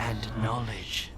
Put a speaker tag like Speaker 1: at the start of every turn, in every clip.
Speaker 1: and knowledge.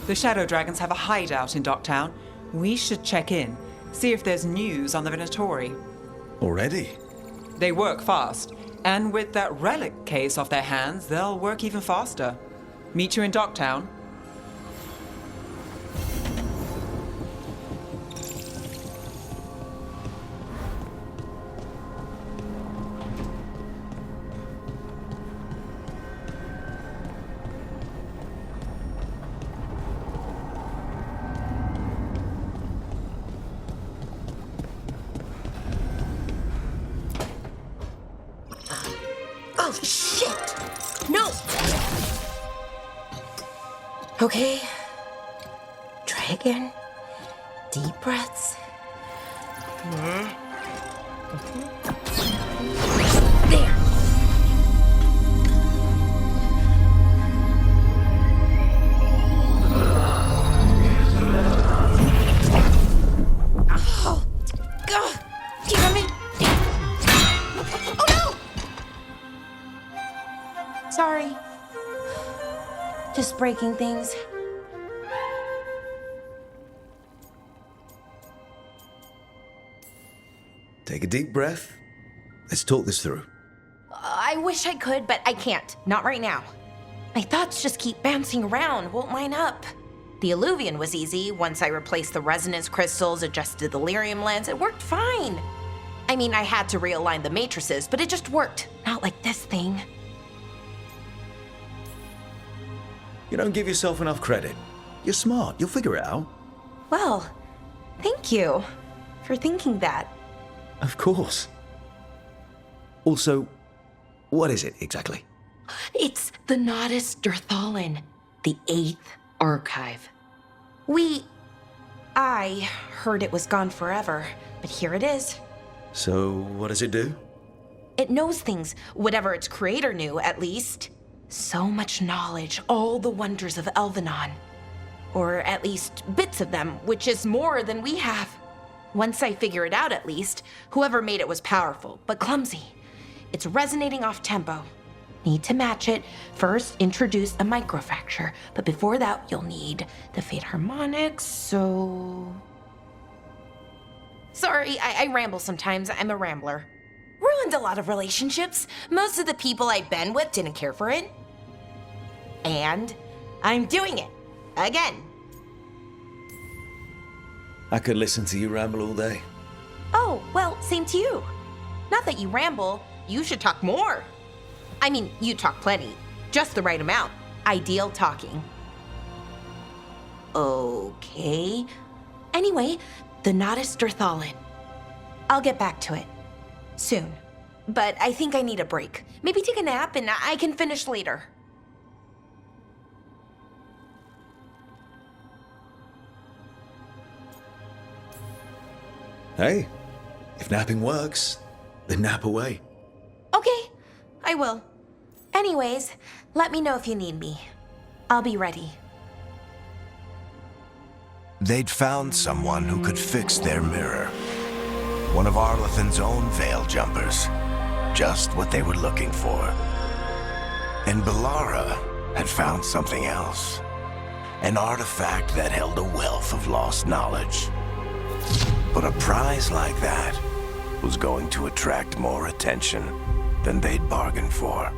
Speaker 2: The Shadow Dragons have a hideout in Docktown. We should check in, see if there's news on the Venatori.
Speaker 3: Already?
Speaker 2: They work fast, and with that relic case off their hands, they'll work even faster. Meet you in Docktown.
Speaker 4: Oh, shit! No! Okay. Try again. Deep breaths. There. Oh, God! Damn it! Oh, no! Sorry. Just breaking things.
Speaker 3: Take a deep breath. Let's talk this through.
Speaker 4: I wish I could, but I can't. Not right now. My thoughts just keep bouncing around, won't line up. The Illuvian was easy. Once I replaced the resonance crystals, adjusted the lyrium lens, it worked fine. I mean, I had to realign the matrices, but it just worked. Not like this thing.
Speaker 3: You don't give yourself enough credit. You're smart. You'll figure it out.
Speaker 4: Well, thank you for thinking that.
Speaker 3: Of course. Also, what is it exactly?
Speaker 4: It's the Nodus Durthalin, the 8th archive. I heard it was gone forever, but here it is.
Speaker 3: So, what does it do?
Speaker 4: It knows things, whatever its creator knew, at least. So much knowledge, all the wonders of Elvenon. Or at least bits of them, which is more than we have. Once I figure it out, at least, whoever made it was powerful, but clumsy. It's resonating off tempo. Need to match it. First, introduce a microfracture, but before that, you'll need the Fate harmonics, so... Sorry, I ramble sometimes. I'm a rambler. Ruined a lot of relationships. Most of the people I've been with didn't care for it. And I'm doing it. Again.
Speaker 3: I could listen to you ramble all day.
Speaker 4: Oh, well, same to you. Not that you ramble, you should talk more. I mean, you talk plenty. Just the right amount. Ideal talking. Okay. Anyway, the Nodus Durthalin. I'll get back to it. Soon. but I think I need a break. Maybe take a nap and I can finish later.
Speaker 3: Hey, if napping works, then nap away.
Speaker 4: Okay, I will. Anyways, let me know if you need me. I'll be ready.
Speaker 1: They'd found someone who could fix their mirror. One of Arlathan's own veil jumpers. Just what they were looking for. And Bellara had found something else. An artifact that held a wealth of lost knowledge. But a prize like that was going to attract more attention than they'd bargained for.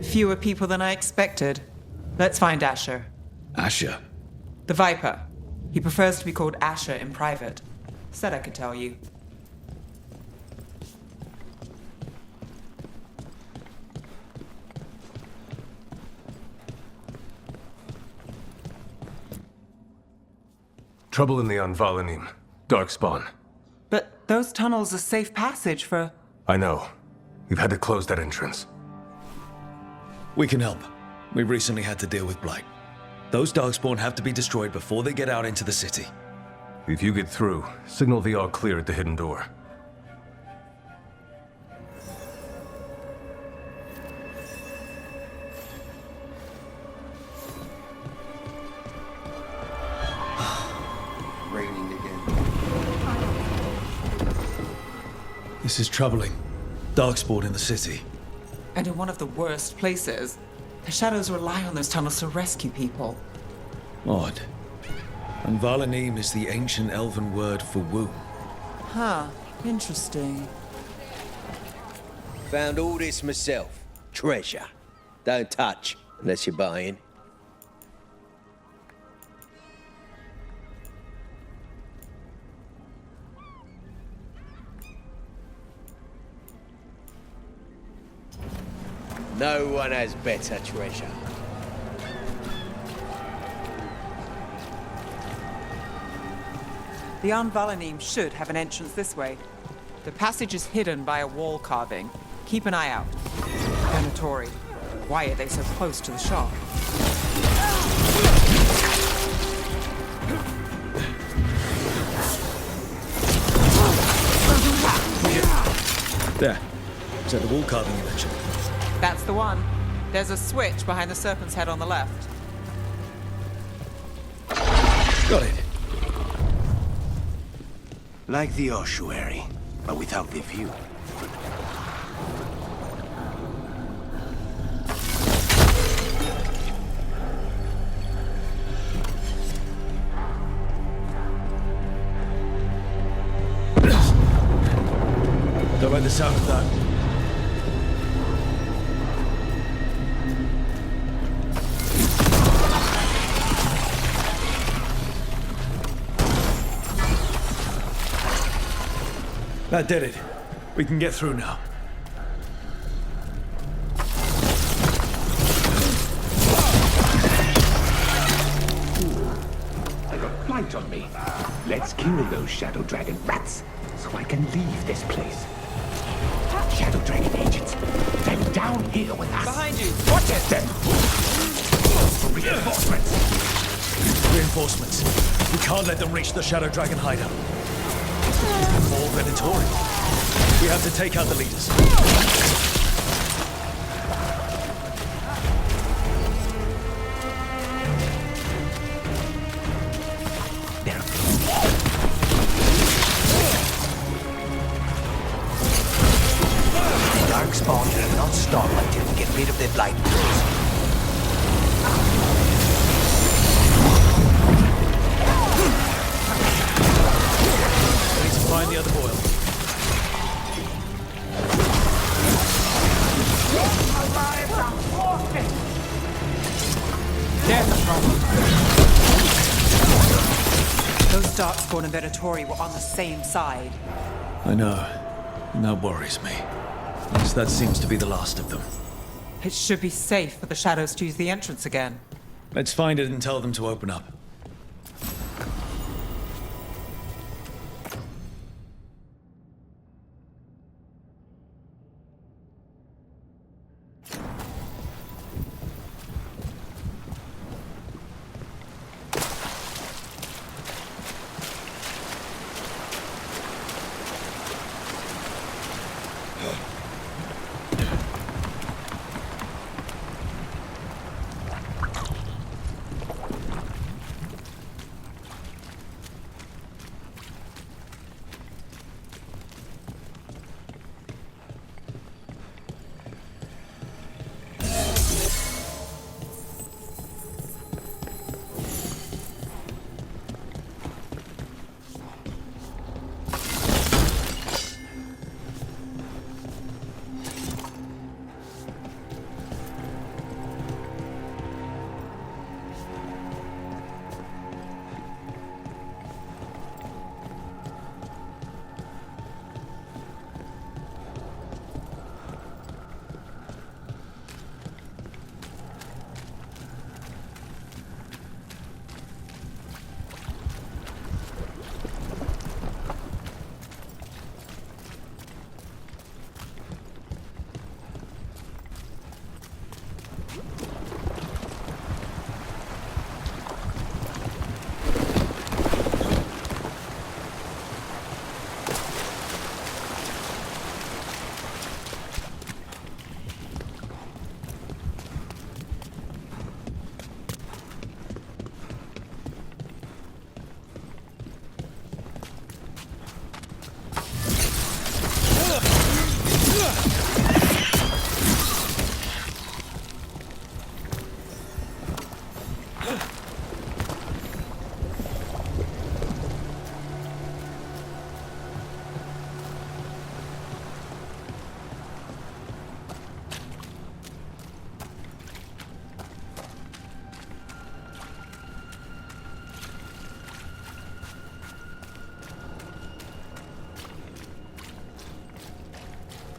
Speaker 2: Fewer people than I expected. Let's find Asher.
Speaker 3: Asher?
Speaker 2: The Viper. He prefers to be called Asher in private. Said I could tell you.
Speaker 5: Trouble in the Anvalanim. Darkspawn.
Speaker 2: But those tunnels are safe passage for...
Speaker 5: I know. We've had to close that entrance.
Speaker 3: We can help. We recently had to deal with Blight. Those Darkspawn have to be destroyed before they get out into the city.
Speaker 5: If you get through, signal the all clear at the hidden door.
Speaker 6: Raining again.
Speaker 3: This is troubling. Darkspawn in the city.
Speaker 2: And in one of the worst places. The shadows rely on those tunnels to rescue people.
Speaker 3: Odd. And Valanim is the ancient elven word for womb.
Speaker 2: Huh. Interesting.
Speaker 6: Found all this myself. Treasure. Don't touch unless you're buying. No one has better treasure.
Speaker 2: The Anvalanim should have an entrance this way. The passage is hidden by a wall carving. Keep an eye out. Venatori. Why are they so close to the shop?
Speaker 3: There. Is that the wall carving you mentioned?
Speaker 2: That's the one. There's a switch behind the serpent's head on the left.
Speaker 3: Got it.
Speaker 1: Like the ossuary, but without the view.
Speaker 3: Don't like the sound of that. That did it. We can get through now.
Speaker 7: light on me. Let's kill those Shadow Dragon rats so I can leave this place. Shadow Dragon agents, they're down here with us.
Speaker 2: Behind you!
Speaker 7: Watch it then! Reinforcements!
Speaker 3: Reinforcements. We can't let them reach the Shadow Dragon hideout. More Venatori. We have to take out the leaders.
Speaker 1: Darkspawn will not stop until we get rid of their blight.
Speaker 3: We need to find the other boil.
Speaker 2: There's the problem. Those Darkspawn and Venatori were on the same side.
Speaker 3: I know. And that worries me. At least that seems to be the last of them.
Speaker 2: It should be safe for the Shadows to use the entrance again.
Speaker 3: Let's find it and tell them to open up.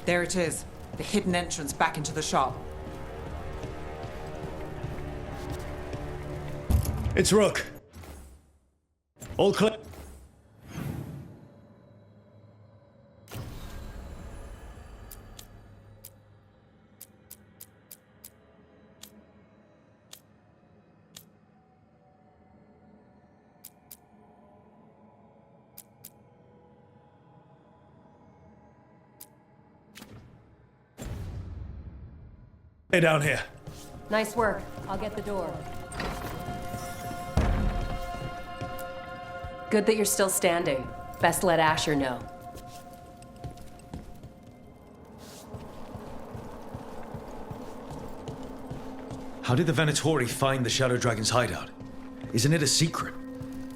Speaker 2: There it is. The hidden entrance back into the shop.
Speaker 3: It's Rook. All clear. Stay down here.
Speaker 8: Nice work. I'll get the door. Good that you're still standing. Best let Asher know.
Speaker 3: How did the Venatori find the Shadow Dragon's hideout? Isn't it a secret?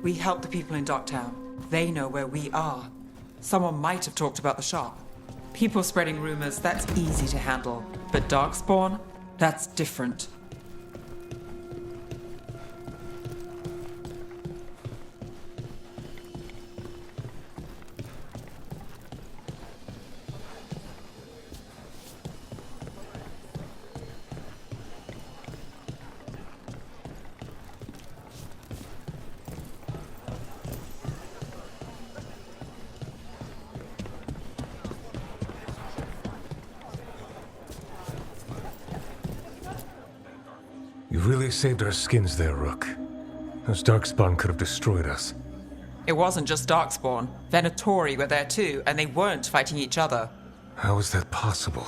Speaker 2: We help the people in Docktown. They know where we are. Someone might have talked about the shop. People spreading rumors, that's easy to handle. But Darkspawn, that's different.
Speaker 5: You really saved our skins there, Rook. Those Darkspawn could have destroyed us.
Speaker 2: It wasn't just Darkspawn. Venatori were there too, and they weren't fighting each other.
Speaker 5: How is that possible?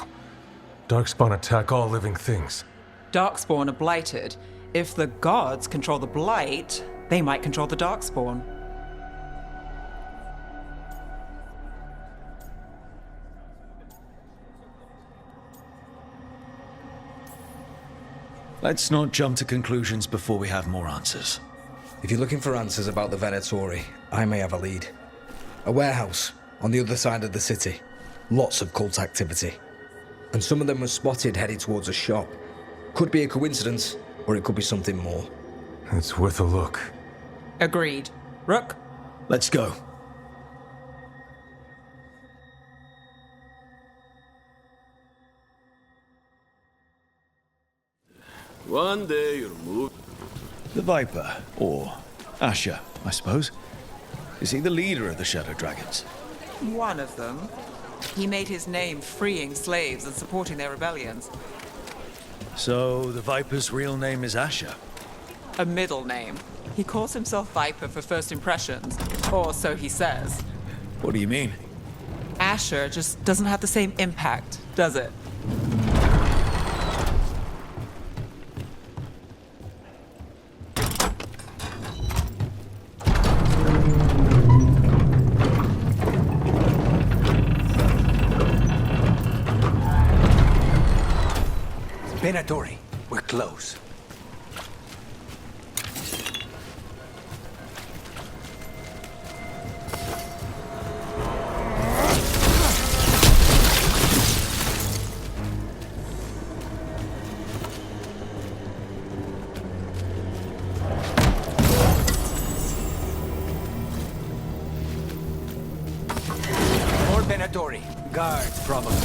Speaker 5: Darkspawn attack all living things.
Speaker 2: Darkspawn are blighted. If the gods control the blight, they might control the Darkspawn.
Speaker 3: Let's not jump to conclusions before we have more answers.
Speaker 9: If you're looking for answers about the Venatori, I may have a lead. A warehouse on the other side of the city. Lots of cult activity. And some of them were spotted heading towards a shop. Could be a coincidence, or it could be something more.
Speaker 5: It's worth a look.
Speaker 2: Agreed. Rook?
Speaker 3: Let's go.
Speaker 10: One day you'll move.
Speaker 3: The Viper, or Asher, I suppose. Is he the leader of the Shadow Dragons?
Speaker 2: One of them. He made his name freeing slaves and supporting their rebellions.
Speaker 3: So, the Viper's real name is Asher?
Speaker 2: A middle name. He calls himself Viper for first impressions, or so he says.
Speaker 3: What do you mean?
Speaker 2: Asher just doesn't have the same impact, does it?
Speaker 7: Venatori, we're close. More Venatori. Guards, probably.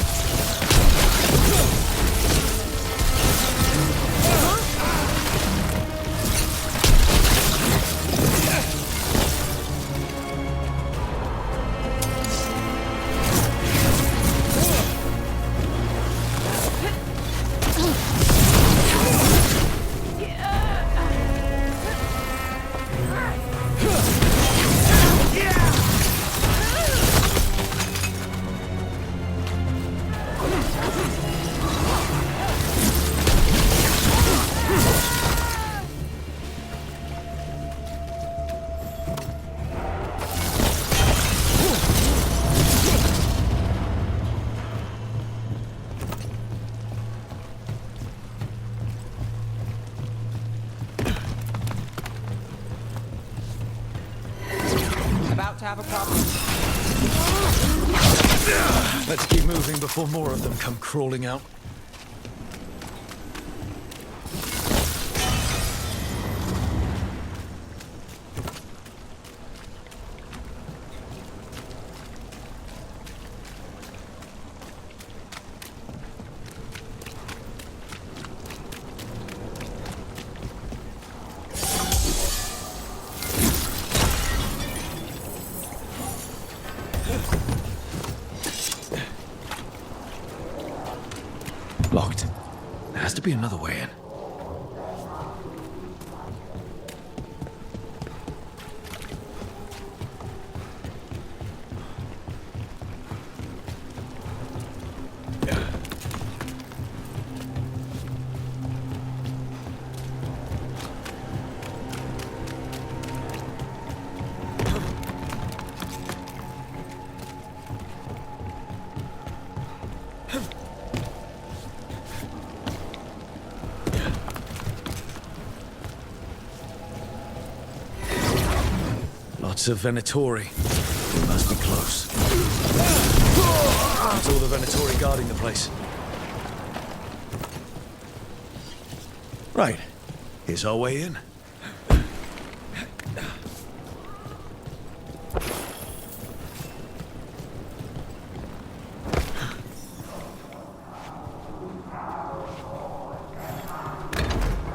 Speaker 2: About to have a problem.
Speaker 3: Let's keep moving before more of them come crawling out. Locked. There has to be another way in. Lots of Venatori. We must be close. That's all the Venatori guarding the place. Right. Here's our way in.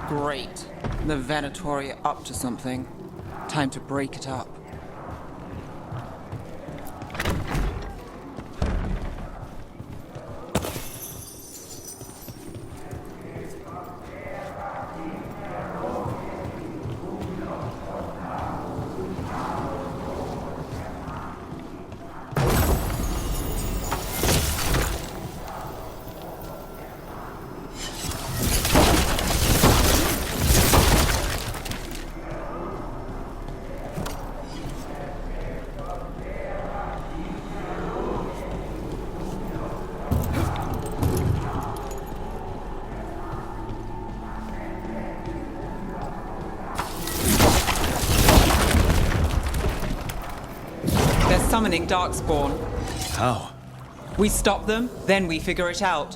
Speaker 2: Great. The Venatori are up to something. Time to break it up. summoning Darkspawn.
Speaker 3: How?
Speaker 2: We stop them, then we figure it out.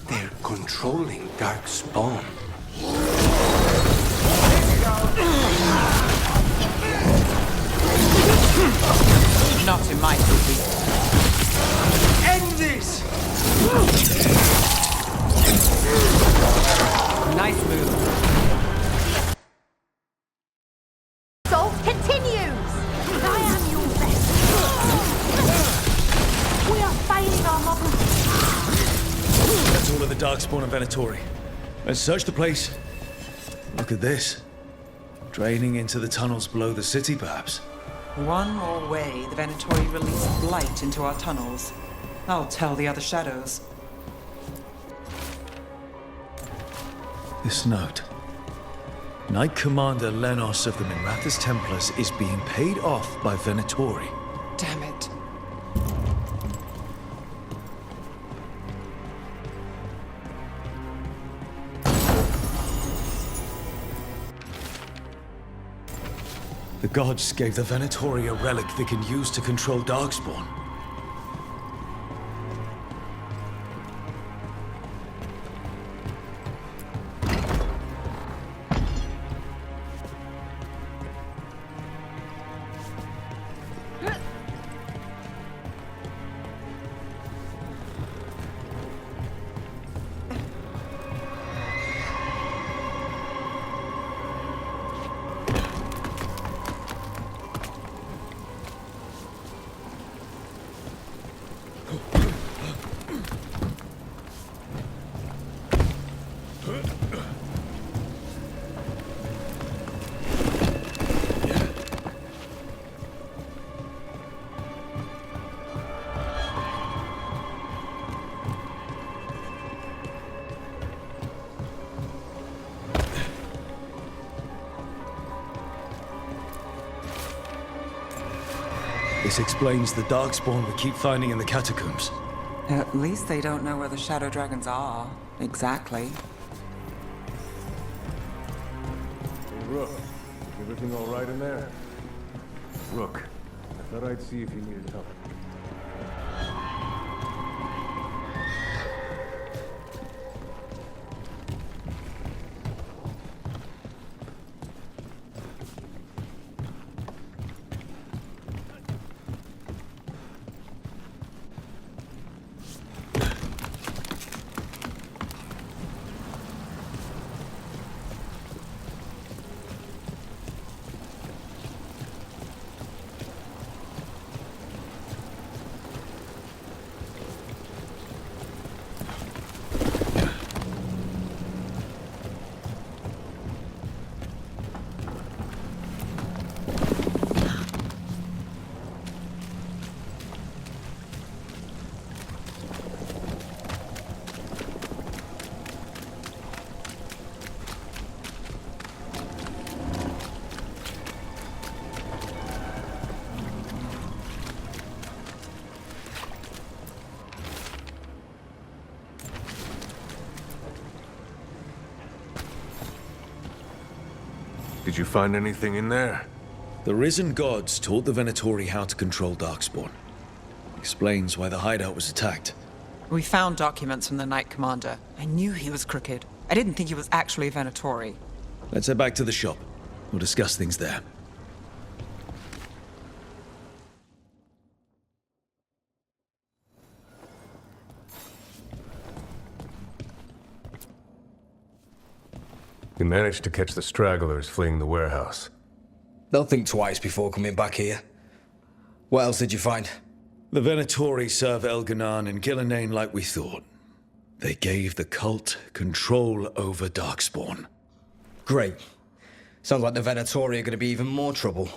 Speaker 7: They're controlling Darkspawn.
Speaker 2: Not in my city.
Speaker 7: End this!
Speaker 2: Nice move.
Speaker 11: Assault continues! I am your best. We are failing our model.
Speaker 3: That's all of the Darkspawn and Venatori. Let's search the place. Look at this. Draining into the tunnels below the city, perhaps.
Speaker 2: One more way, the Venatori release blight into our tunnels. I'll tell the other shadows.
Speaker 3: This note. Knight Commander Lenos of the Minrathous Templars is being paid off by Venatori.
Speaker 2: Damn it.
Speaker 3: The gods gave the Venatori a relic they can use to control Darkspawn. This explains the Darkspawn we keep finding in the catacombs.
Speaker 2: At least they don't know where the Shadow Dragons are. Exactly.
Speaker 5: Hey, Rook. Everything all right in there? Rook, I thought I'd see if you needed help. Did you find anything in there?
Speaker 3: The risen gods taught the Venatori how to control Darkspawn. Explains why the hideout was attacked.
Speaker 2: We found documents from the Knight Commander. I knew he was crooked. I didn't think he was actually a Venatori.
Speaker 3: Let's head back to the shop. We'll discuss things there.
Speaker 5: You managed to catch the stragglers fleeing the warehouse.
Speaker 9: They'll think twice before coming back here. What else did you find?
Speaker 3: The Venatori serve Elganan and Gillenane like we thought. They gave the cult control over Darkspawn.
Speaker 9: Great. Sounds like the Venatori are going to be even more trouble.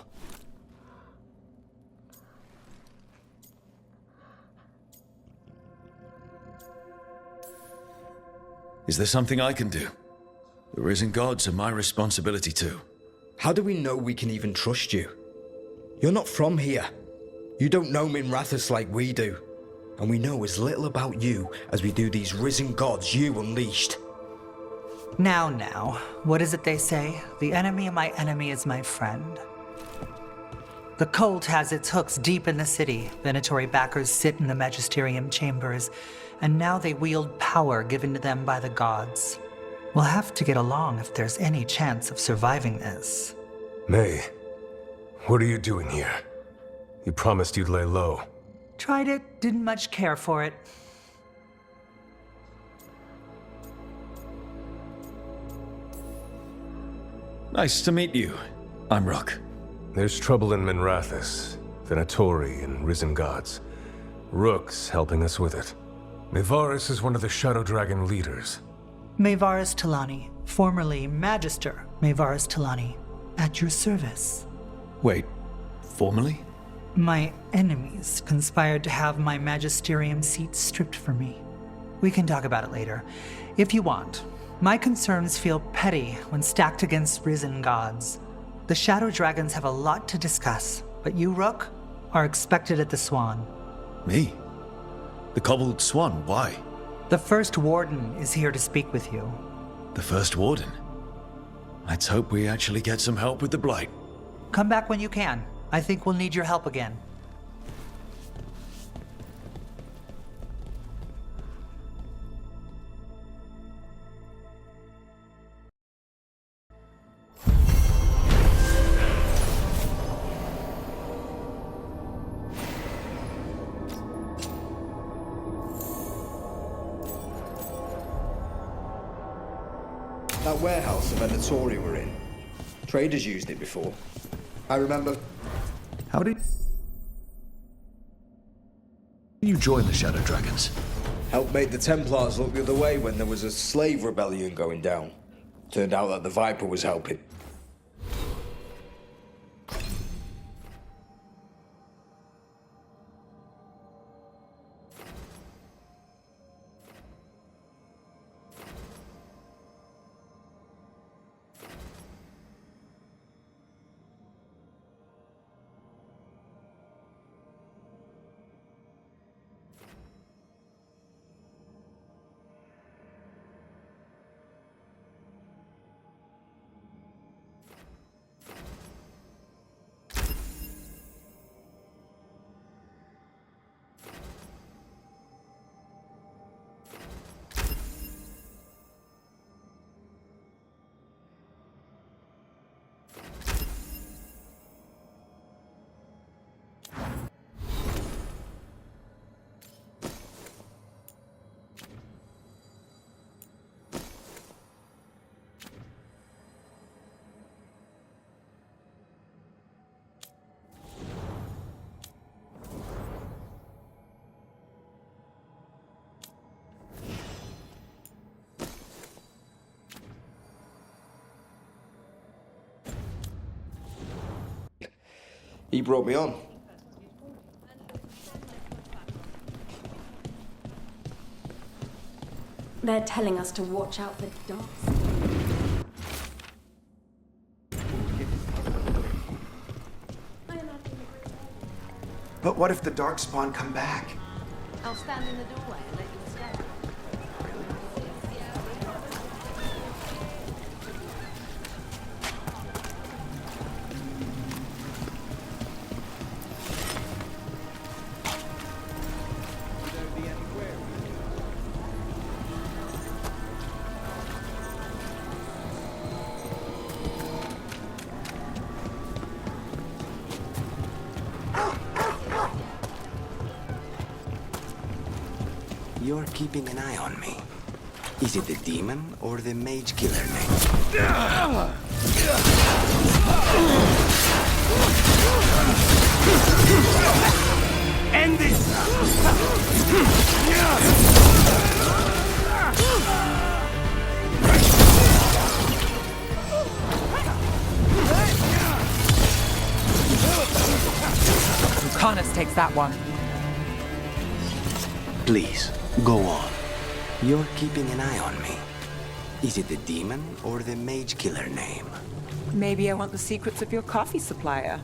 Speaker 3: Is there something I can do? The risen gods are my responsibility too.
Speaker 9: How do we know we can even trust you? You're not from here. You don't know Minrathous like we do. And we know as little about you as we do these risen gods you unleashed.
Speaker 12: Now, what is it they say? The enemy of my enemy is my friend. The cult has its hooks deep in the city. Venatory backers sit in the magisterium chambers, and now they wield power given to them by the gods. We'll have to get along if there's any chance of surviving this.
Speaker 5: May, what are you doing here? You promised you'd lay low.
Speaker 12: Tried it, didn't much care for it.
Speaker 3: Nice to meet you. I'm Rook.
Speaker 5: There's trouble in Minrathous, Venatori, and Risen Gods. Rook's helping us with it. Mayvaris is one of the Shadow Dragon leaders.
Speaker 12: Mayvaris Talani, formerly Magister Mayvaris Talani, at your service.
Speaker 3: Wait, formally?
Speaker 12: My enemies conspired to have my magisterium seat stripped from me. We can talk about it later, if you want. My concerns feel petty when stacked against Risen Gods. The Shadow Dragons have a lot to discuss, but you, Rook, are expected at the Swan.
Speaker 3: Me? The Cobbled Swan, why?
Speaker 12: The First Warden is here to speak with you.
Speaker 3: The First Warden? Let's hope we actually get some help with the Blight.
Speaker 12: Come back when you can. I think we'll need your help again.
Speaker 9: That warehouse the Venatori were in. Traders used it before. I remember.
Speaker 3: How did you join the Shadow Dragons?
Speaker 9: Helped make the Templars look the other way when there was a slave rebellion going down. Turned out that the Viper was helping. He brought me on.
Speaker 11: They're telling us to watch out for dogs.
Speaker 1: But what if the Darkspawn come back?
Speaker 11: I'll stand in the doorway and let you stay.
Speaker 1: You're keeping an eye on me. Is it the demon or the mage killer name? End this!
Speaker 2: Lucanus takes that one.
Speaker 1: Please, go on. You're keeping an eye on me. Is it the demon or the mage killer name?
Speaker 2: Maybe I want the secrets of your coffee supplier.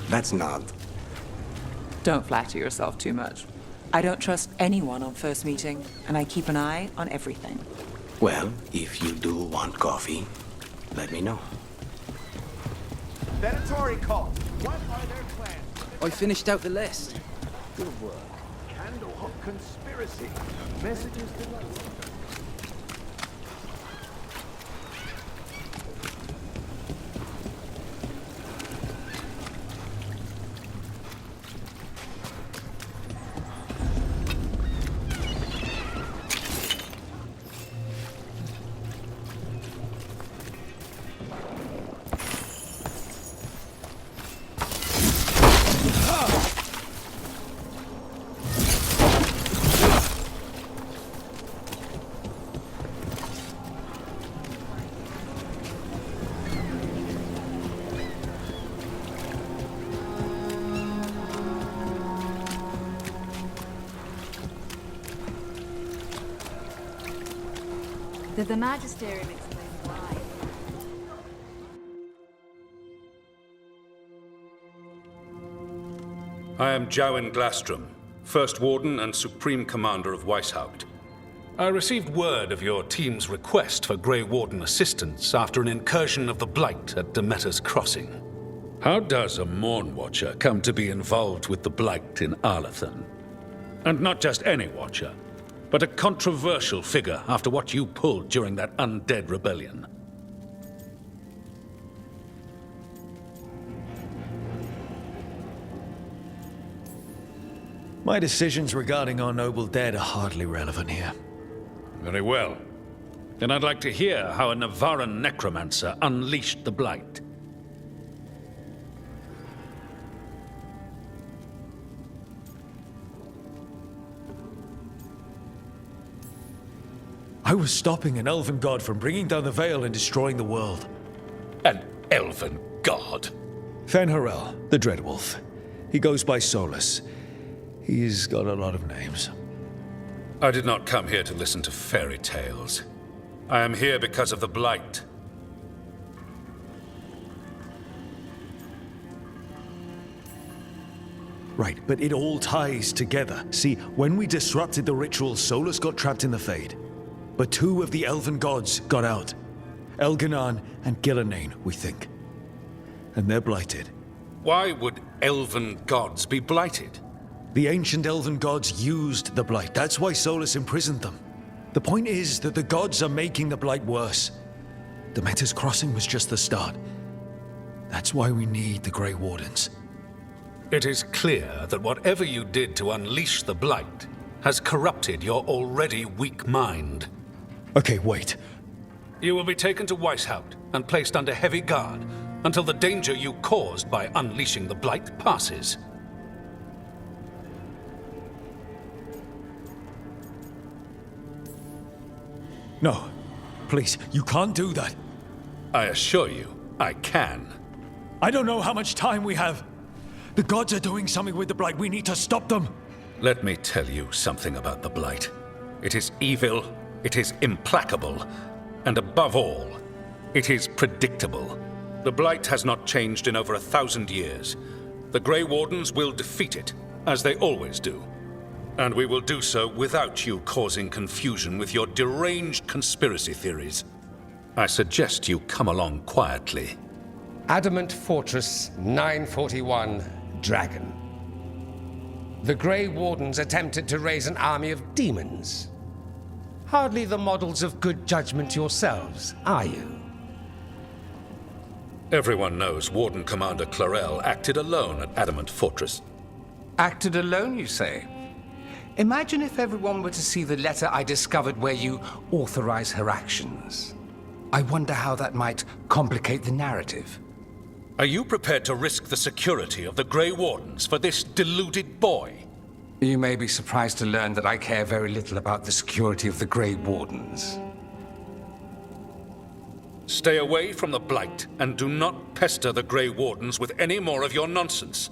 Speaker 1: That's not...
Speaker 2: Don't flatter yourself too much. I don't trust anyone on first meeting, and I keep an eye on everything.
Speaker 1: Well, if you do want coffee, let me know.
Speaker 13: Venatori cult. What are their plans?
Speaker 14: I finished out the list.
Speaker 13: Good work. Candlehawk conspiracy. Messages to London.
Speaker 11: Did the Magisterium explain why?
Speaker 10: I am Jowen Glastrom, First Warden and Supreme Commander of Weishaupt. I received word of your team's request for Grey Warden assistance after an incursion of the Blight at Demeter's Crossing. How does a Morn Watcher come to be involved with the Blight in Arlathan? And not just any Watcher, but a controversial figure after what you pulled during that undead rebellion.
Speaker 3: My decisions regarding our noble dead are hardly relevant here.
Speaker 10: Very well. Then I'd like to hear how a Navaran necromancer unleashed the Blight.
Speaker 3: I was stopping an elven god from bringing down the Veil and destroying the world.
Speaker 10: An elven god?
Speaker 3: Fen'Harel, the Dreadwolf. He goes by Solus. He's got a lot of names.
Speaker 10: I did not come here to listen to fairy tales. I am here because of the Blight.
Speaker 3: Right, but it all ties together. See, when we disrupted the ritual, Solus got trapped in the Fade. But two of the elven gods got out. Elganan and Gillanane, we think. And they're blighted.
Speaker 10: Why would elven gods be blighted?
Speaker 3: The ancient elven gods used the Blight. That's why Solus imprisoned them. The point is that the gods are making the Blight worse. Demeter's Crossing was just the start. That's why we need the Grey Wardens.
Speaker 10: It is clear that whatever you did to unleash the Blight has corrupted your already weak mind.
Speaker 3: Okay, wait.
Speaker 10: You will be taken to Weishaupt and placed under heavy guard until the danger you caused by unleashing the Blight passes.
Speaker 3: No, please, you can't do that.
Speaker 10: I assure you, I can.
Speaker 3: I don't know how much time we have. The gods are doing something with the Blight. We need to stop them.
Speaker 10: Let me tell you something about the Blight. It is evil, it is implacable, and above all, it is predictable. The Blight has not changed in over 1,000 years. The Grey Wardens will defeat it, as they always do. And we will do so without you causing confusion with your deranged conspiracy theories. I suggest you come along quietly.
Speaker 15: Adamant Fortress 941, Dragon. The Grey Wardens attempted to raise an army of demons. Hardly the models of good judgment yourselves, are you?
Speaker 10: Everyone knows Warden Commander Clarel acted alone at Adamant Fortress.
Speaker 15: Acted alone, you say? Imagine if everyone were to see the letter I discovered where you authorize her actions. I wonder how that might complicate the narrative.
Speaker 10: Are you prepared to risk the security of the Grey Wardens for this deluded boy?
Speaker 15: You may be surprised to learn that I care very little about the security of the Grey Wardens.
Speaker 10: Stay away from the Blight and do not pester the Grey Wardens with any more of your nonsense.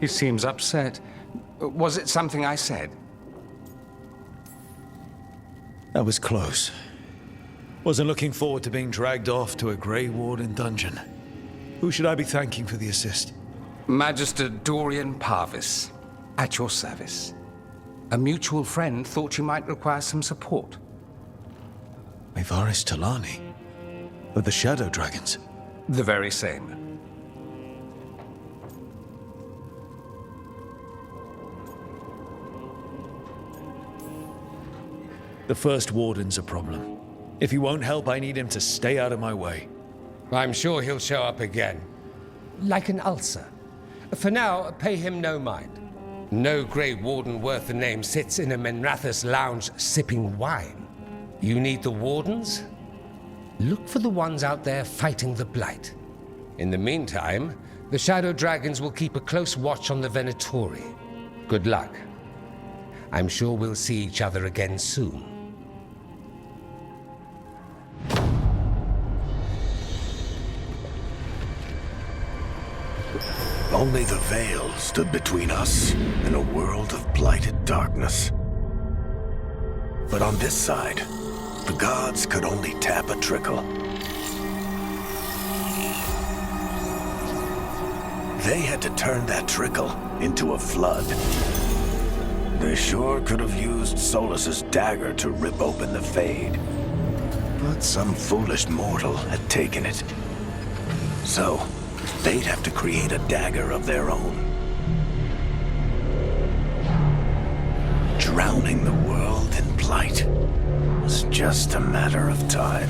Speaker 15: He seems upset. Was it something I said?
Speaker 3: That was close. Wasn't looking forward to being dragged off to a Grey Warden dungeon. Who should I be thanking for the assist?
Speaker 15: Magister Dorian Parvis, at your service. A mutual friend thought you might require some support.
Speaker 3: Mevaris Talani? Of the Shadow Dragons?
Speaker 15: The very same.
Speaker 3: The First Warden's a problem. If he won't help, I need him to stay out of my way.
Speaker 15: I'm sure he'll show up again. Like an ulcer. For now, pay him no mind. No Grey Warden worth the name sits in a Menrathus lounge sipping wine. You need the Wardens? Look for the ones out there fighting the Blight. In the meantime, the Shadow Dragons will keep a close watch on the Venatori. Good luck. I'm sure we'll see each other again soon.
Speaker 1: Only the veil stood between us and a world of blighted darkness. But on this side, the gods could only tap a trickle. They had to turn that trickle into a flood. They sure could have used Solus's dagger to rip open the Fade. But some foolish mortal had taken it. So, they'd have to create a dagger of their own. Drowning the world in blight was just a matter of time.